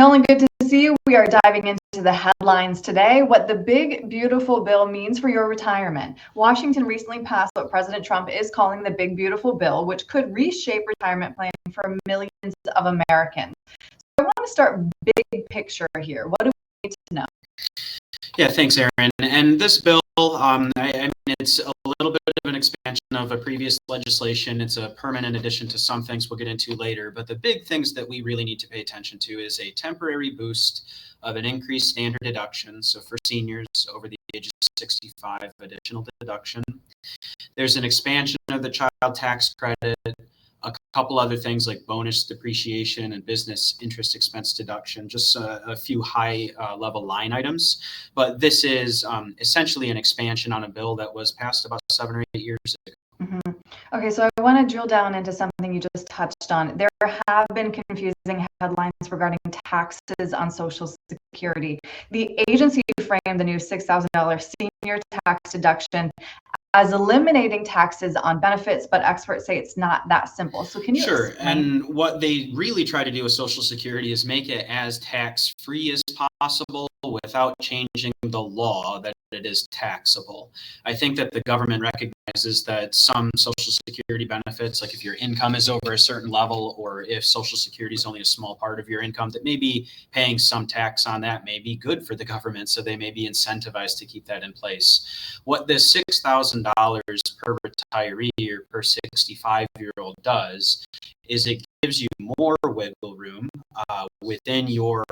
Nolan, good to see you. We are diving into the headlines today. What the big, beautiful bill means for your retirement. Washington recently passed what President Trump is calling the big, beautiful bill, which could reshape retirement planning for millions of Americans. So I want to start big picture here. What do we need to know? Yeah, thanks, Erin. And this bill, I mean, it's a little bit of an expansion of a previous legislation. It's a permanent addition to some things we'll get into later. But the big things that we really need to pay attention to is a temporary boost of an increased standard deduction. So for seniors over the age of 65, additional deduction. There's an expansion of the child tax credit. A couple other things like bonus depreciation and business interest expense deduction, just a few high level line items. But this is essentially an expansion on a bill that was passed about 7 or 8 years ago. Mm-hmm. Okay, so I want to drill down into something you just touched on. There have been confusing headlines regarding taxes on Social Security. The agency framed the new $6,000 senior tax deduction as eliminating taxes on benefits, but experts say it's not that simple. So can you Sure. explain? And what they really try to do with Social Security is make it as tax-free as possible without changing the law that it is taxable. I think that the government recognizes that some Social Security benefits, like if your income is over a certain level, or if Social Security is only a small part of your income, that maybe paying some tax on that may be good for the government, so they may be incentivized to keep that in place. What this $6,000 per retiree or per 65-year-old does is it gives you more wiggle room within your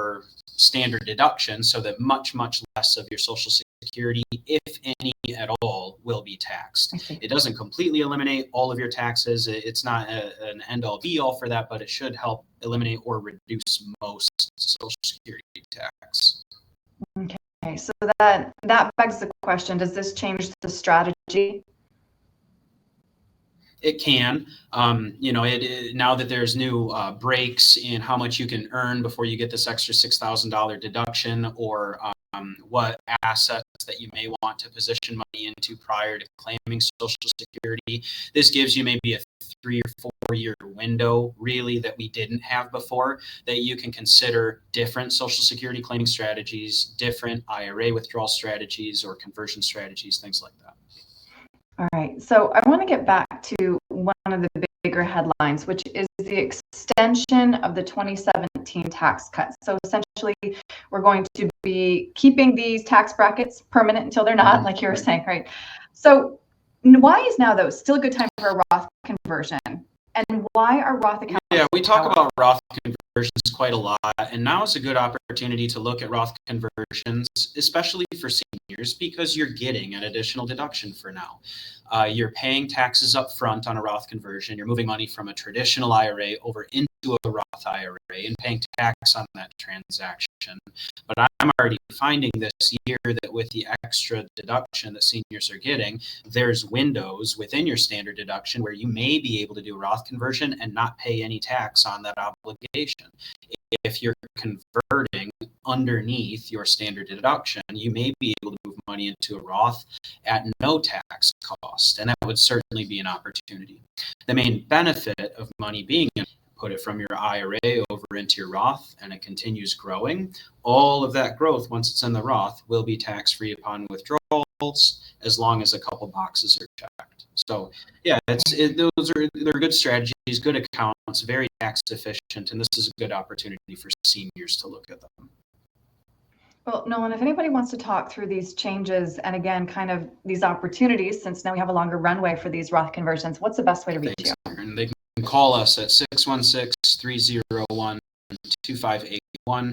standard deduction, so that much less of your Social Security, if any at all, will be taxed. It doesn't completely eliminate all of your taxes. It's not an end-all be-all for that, but it should help eliminate or reduce most Social Security tax. Okay, so that begs the question, does this change the strategy? It can. Now that there's new breaks in how much you can earn before you get this extra $6,000 deduction, or what assets that you may want to position money into prior to claiming Social Security. This gives you maybe a 3 or 4 year window, really, that we didn't have before, that you can consider different Social Security claiming strategies, different IRA withdrawal strategies or conversion strategies, things like that. All right, so I want to get back to one of the bigger headlines, which is the extension of the 2017 tax cuts. So essentially, we're going to be keeping these tax brackets permanent until they're not, like you were saying, right? So why is now, though, still a good time for a Roth conversion? And why are Roth accounts? Yeah, we talk about Roth conversions quite a lot, and now is a good opportunity to look at Roth conversions, especially for seniors, because you're getting an additional deduction for now. You're paying taxes up front on a Roth conversion. You're moving money from a traditional IRA over into a Roth IRA and paying tax on that transaction. But I'm already finding this year that with the extra deduction that seniors are getting, there's windows within your standard deduction where you may be able to do a Roth conversion and not pay any tax on that obligation. If you're converting underneath your standard deduction, you may be able to move money into a Roth at no tax cost, and that would certainly be an opportunity. The main benefit of money being put it from your IRA over into your Roth, and it continues growing. All of that growth, once it's in the Roth, will be tax-free upon withdrawals, as long as a couple boxes are checked. So yeah, they're good strategies, good accounts, very tax efficient, and this is a good opportunity for seniors to look at them. Well, Nolan, if anybody wants to talk through these changes and again, kind of these opportunities, since now we have a longer runway for these Roth conversions, what's the best way to reach you? And they can call us at 616-301-2581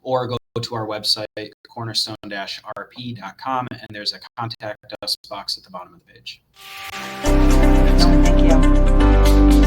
or go to our website, cornerstone-rp.com, and there's a contact us box at the bottom of the page. Nolan, thank you.